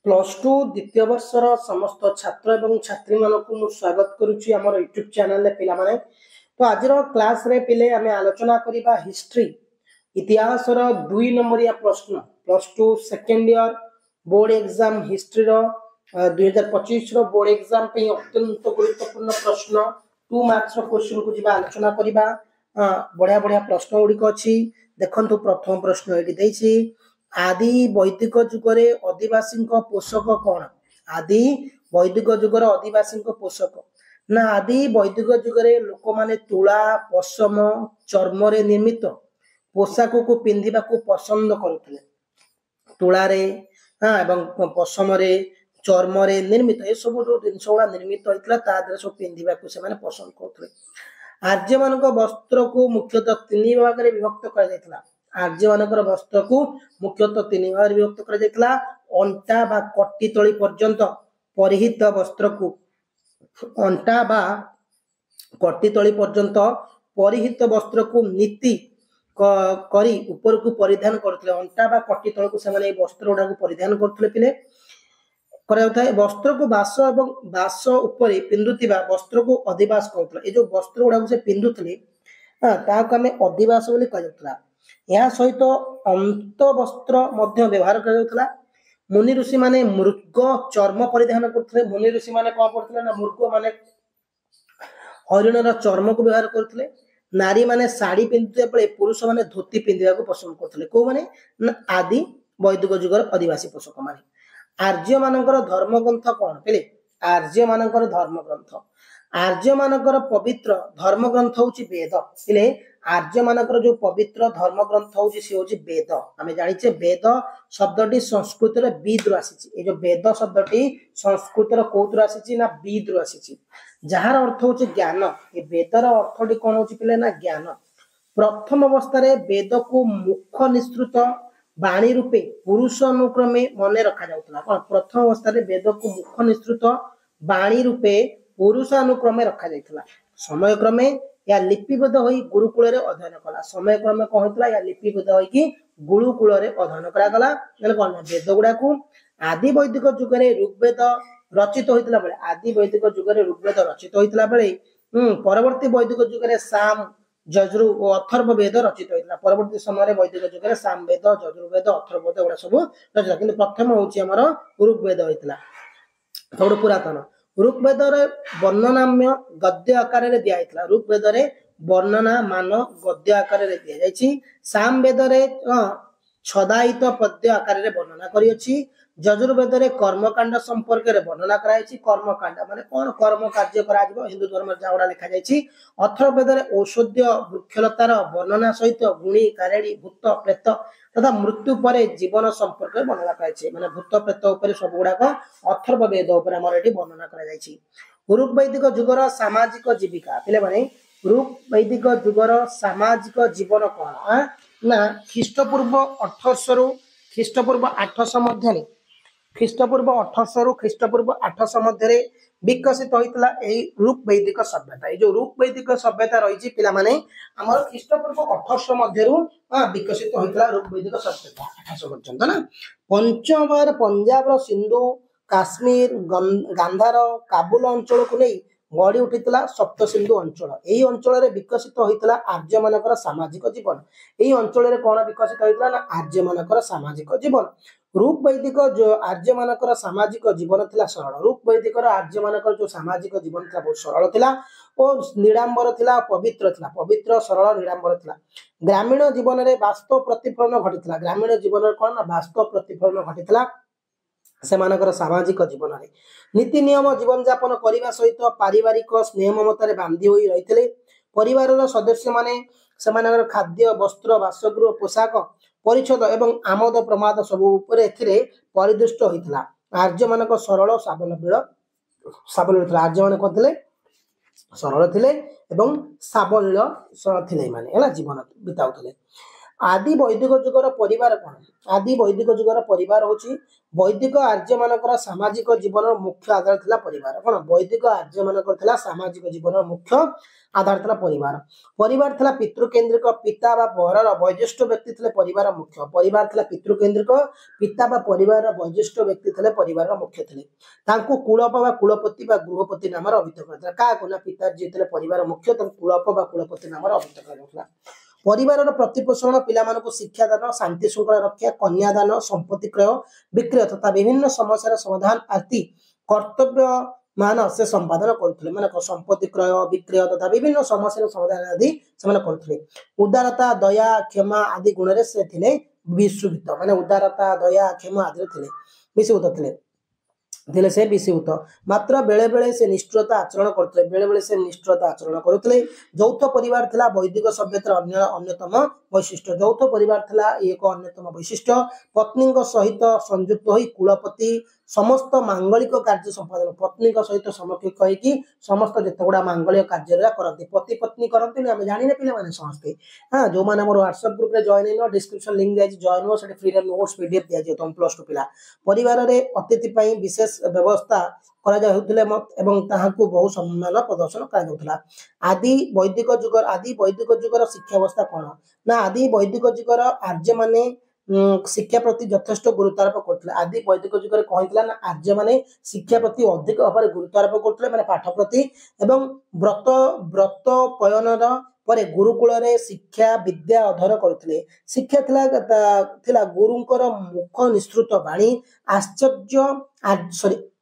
Plus two द्वितीय वर्षर समस्त छात्र एवं छात्री मानक स्वागत करुच्ची आम यूट्यूब चैनल पे तो आज क्लास रे पिले आम आलोचना करबा हिस्ट्री इतिहास दुई नंबरिया प्रश्न plus two second year board exam history 2025 board exam पे अत्यंत गुरुत्वपूर्ण प्रश्न 2 मार्क्स क्वेश्चन को जीवा आलोचना करबा बढ़िया बढ़िया प्रश्न गुड़िक अच्छी देखंतु प्रथम प्रश्न ये आदि वैदिक जुगरे आदिवासी पोषक कौन आदि वैदिक जुगर आदिवासी पोषक ना आदि वैदिक जुगरे लोक माने तुला पशम चर्म रे निर्मित पोशाक को पिंधिबा को पसंद करुले तुलारे हाँ एवं पशम रे चर्म रे निर्मित ए सब जो जिनस गुड़ा निर्मित होता तादरे सब पिंधिबा को से माने पसंद करुले आर्य मान वस्त्र को मुख्यतः 3 भाग में विभक्त कर आर्य मान वस्त्र को मुख्यतः 3 भाग में विभक्त कर अंटा बा कटी तली पर्यंत परिहित वस्त्र को अंटा बा कटी तली पर्यंत परिहित वस्त्र को नीति करी ऊपर को परिधान करते अंटा बा कटी तल को से वस्त्र गुड़ा को परिधान करते पिले वस्त्र को बास एवं बास उपरे पिंधुतिबा वस्त्र को अधिवास कहूला ये जो वस्त्र गुड़ा से पिंधुले आम अधिवास बोली कहुला यह सहित अंत वस्त्र व्यवहार करा मुनि ऋषि माने मृग चर्म परिधान करते मुनि ऋषि माने कौन करते ना मृग माने हरिण चर्म को व्यवहार करते नारी माने साड़ी पिंधुते बेले पुरुष माने धोती पिंधा को पसंद करते कौ माने आदि वैदिक जुगर आदिवासी पोषक माने आर्य मानकर धर्मग्रंथ कौन पे आर्य मानकर धर्मग्रंथ आर्य मानकर पवित्र धर्मग्रंथ होची वेद पे आर्य मानकर जो पवित्र धर्मग्रंथ होची से होची वेद आमे जानिचे वेद शब्दटी संस्कृत रे विद रु आसीची ए जो वेद शब्दटी संस्कृत रो कोत रु आसीची ना विद रु आसीची जहार अर्थ होची ज्ञान ए वेदर अर्थटी कोन होची पिले ना ज्ञान प्रथम अवस्था रे वेद को मुख निसृत बाणी रूपे पुरुष अनुक्रमे मन रखा जाउतला कोन प्रथम अवस्था रे वेद को मुख निसृत बाणी रूपे पुरुष अनुक्रमे रखा जाइतला समय क्रमे या लिपिबद्ध होई गुरुकुल रे अध्ययन कला समय क्रमे कौन होतला या लिपिबद्ध होई कि गुरुकुल रे अध्ययन करा गला माने कोन वेद गुडा को आदि वैदिक जुग रे ऋग्वेद रचित होइतला बेले आदि वैदिक जुग रे ऋग्वेद रचित होइतला बेले परवर्ती वैदिक जुग रे साम यजुर और अथर्व वेद रचित होइतला परवर्ती समय रे वैदिक जुग रे साम वेद यजुर्वेद अथर्व वेद गुडा सब रचित किंतु प्रथम होची हमर ऋग्वेद होइतला थोड़ पुरातन ऋग्वेद वर्णनाम्य गद्य आकार रे दिया जाइतला ऋग्वेद रे वर्णना मान गद्य आकार रे दिया जाइछि साम वेद रे छदायित पद्य आकार रे वर्णना करी अछि यजुर्वेद रे कर्मकांड संपर्क रे वर्णना कराइछि कर्मकांड माने कोन कर्म कार्य करा जिवो हिंदू धर्म रे जावडा लिखा जाइछि अथर्ववेद रे औषध्य वृक्षलतार वर्णना सहित गुणी कारेडी भूत प्रेत तथा मृत्यु परे जीवन संपर्क वर्णना कराइछि माने भूत प्रेत ऊपर सब गुडा को अथर्ववेद ऊपर हमर एठी वर्णना करा जाइछि ऋग वैदिक जुगर सामाजिक जीविका पिले माने ऋग वैदिक जुगर सामाजिक जीवन कोन ना ख्रीष्टपूर्व 1800 रु ख्रीष्टपूर्व 800 मध्य ख्रीष्टपूर्व 1800 रु ख्रीष्टपूर्व 800 मध्य विकसित होइतला एई ऋग वैदिक सभ्यता ए जो ऋग वैदिक सभ्यता रहिछि पिला माने हमर ख्रीष्टपूर्व 1800 मध्य रु विकसित होइतला ऋग वैदिक सभ्यता 800 पर्यंत ना पंचम बार पंजाब रो सिंधु काश्मीर गांधार काबुल अंचल को नहीं गढ़ी उठितला सप्त सिंधु अंचल एही अंचल रे विकसित होइतला आर्य मानकर सामाजिक जीवन एही अंचल रे कोन विकसित होइतला ना आर्य मानकर सामाजिक जीवन ऋग वैदिक जो आर्य मानकर सामाजिक जीवन थिला सरल ऋग वैदिक आर्य मानकर जो सामाजिक जीवन थिला बहुत सरल थिला और निरांबर थिला पवित्र सरल निरांबर थिला ग्रामीण जीवन रे वास्तव प्रतिफलन घटितला ग्रामीण जीवन रे कोन ना वास्तव प्रतिफलन घटितला सेमानकर सामाजिक जीवन रे नीति नियम जीवन यापन करने सहित पारिवारिक स्नेह ममतार बांधी होई रहितले परिवार सदस्य माने सेमानकर खाद्य वस्त्र बासगृह पोशाक परिच्छद एवं आमद प्रमाद सब उपरे एथिरे परिदृष्ट होइतला आर्य मानक सरल साबलील आर्य माने कहथिले सरल थिले एवं साबलील थिले माने एला जीवन बिताउथिले आदि वैदिक जुगर परिवार कौन आदि वैदिक जुगर परिवार हूँ वैदिक आर्य मानकर सामाजिक जीवन मुख्य आधार थिला परिवार कौन वैदिक आर्य मानकर थिला सामाजिक जीवन मुख्य आधार थिला परिवार परिवार थिला पितृकेन्द्रिक पिता बा घरर वयोज्येष्ठ व्यक्ति थिले परिवार मुख्य परिवार थिला पितृकेन्द्रिक पिता बा परिवार वयोज्येष्ठ व्यक्ति थिले परिवार मुख्य थिले तांको कुलप बा कुलपति बा गृहपति नामर अभिहित कराଯାଇଥିଲା काको ना पिता जे थिले परिवार मुख्य तांको कुलप बा कुलपति नामर अभिहित कराଯାଇଥିଲା परिवार प्रतिपोषण पिलामानकु शिक्षादान शांति श्रृंखला रक्षा कन्यादान संपत्ति क्रय विक्रय तथा विभिन्न समस्यार समाधान आदि कर्तव्य मान से संपादन करथले माने संपत्ति क्रय विक्रय तथा विभिन्न समस्यार समाधान आदि से करथले उदारता दया क्षमा आदि गुण रे से थिले विश्ववित माने उदारता दया क्षमा आदि थिले विश्ववित थिले से विषयभूत मात्र बेले बेले से निष्ठुरता आचरण करते बेले बेले से निष्ठुरता आचरण करते यौथ परिवार थिला वैदिक सभ्यतार अन्यतम वैशिष्ट्य यौथ परिवार थिला एक अन्यतम वैशिष्ट्य पत्नी सहित संयुक्त होई कुलपति समस्त मांगलिक कार्य संपादन पत्नी सहित समकक्ष होइकी समस्त जेतगुडा मांगलिक कार्य करते पति पत्नी करते आम जानी पे मैंने समस्ते हाँ जो मैंने मोर व्हाट्सएप ग्रुप में जॉइन हो डिस्क्रिप्शन लिंक जाइए जॉइन हो फ्री नोट्स पीडीएफ दिया तुम प्लस टू पिला परिवार में अतिथि विशेष व्यवस्था बहु सम्मान प्रदर्शन कर आदि वैदिक जुगर शिक्षा अवस्था कौन ना आदि वैदिक जुगर आर्य माने शिक्षा प्रति यथेष्ट गुरुत्वारोप करते आदि वैदिक जुगर कहला ना आर्य माने शिक्षा प्रति अधिक भाव गुरुत्वारोप करते माने पाठ प्रति एवं व्रत व्रत पयनर परे गुरुकुल रे शिक्षा विद्या अध्ययन करथिले शिक्षा थिला गुरुंकर मुख निसृत बाणी आश्चर्य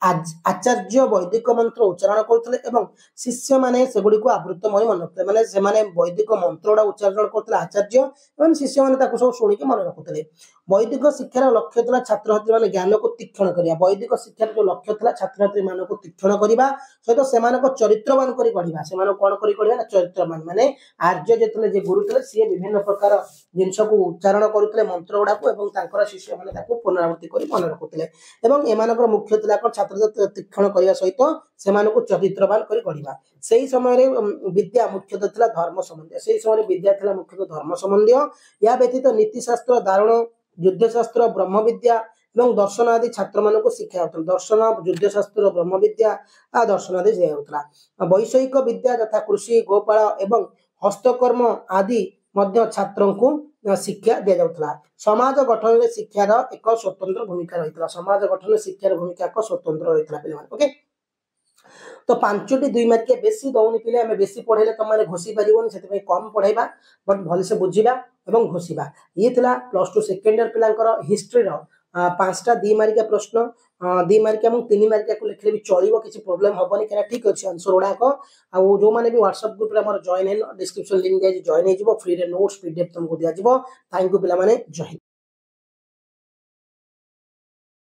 आचार्य वैदिक मंत्र उच्चारण करथिले एवं शिष्य माने सेगुडी को आवृत्त मन रखुले माने से माने वैदिक मंत्रडा उच्चारण करथिले आचार्य एवं शिष्य माने ताको सब सुनी के मन रखुथिले वैदिक शिक्षार लक्ष्य थिला छात्र छात्री माने ज्ञान को तीक्ष्ण करिया वैदिक शिक्षार जो लक्ष्य थिला छात्र छात्री मान को तीक्ष्ण करिबा सहित सेमानक चरित्रवान करि गढिबा सेमानक कोन करि गढिबा ना चरित्रवान माने आर्य जेतले जे गुरु थिले से विभिन्न प्रकार जिंस को उच्चारण करुथिले मंत्र गुडा को एवं तांकर शिष्य माने ताको पुनरावृत्ति करि मन रखुथिले एवं एमानकर मुख्य थिला को छात्र तीक्ष्ण करने सहित से चरित्रवान कर गढ़ा से समय विद्या मुख्यतः थिला धर्म संबंधी से समय विद्या थिला मुख्यतः धर्म संबंधी या व्यतीत नीतिशास्त्र दारुण युद्धशास्त्र ब्रह्म विद्या एवं दर्शन आदि छात्र मान शिक्षा दर्शन युद्धशास्त्र ब्रह्म विद्या दर्शन आदि दिया वैषयिक विद्या तथा कृषि गोपाल एवं हस्तकर्म आदि मध्य छात्रों को शिक्षा दि जाउथला समाज गठन में शिक्षार एक स्वतंत्र भूमिका रही समाज गठन में शिक्षार भूमिका एक स्वतंत्र रही पे ओके तो 5टी 2 मार्किया बेसी दौनी पिले आम बेसी पढ़ेले तुम मैंने घोषी पारिबोनी से कम पढ़ाइबा बट भल से बुझीबा एवं घोषिबा ये थिला प्लस टू सेकेंड इयर पिलांकर हिस्ट्री रो 5टा 2 मार्किया प्रश्न 2 मार्किया और 3 मार्किया को लिखले भी चलिबो किसी प्रॉब्लम हबनी केना ठीक अछि आंसर गुडाक आ जो माने भी व्हाट्सएप ग्रुप रे हमर जॉइन है डिस्क्रिप्शन लिंक दे जॉइन हे जिवो फ्री रे नोट्स पीडीएफ तुमको दिया जिवो थैंक यू पिला माने जय हिंद।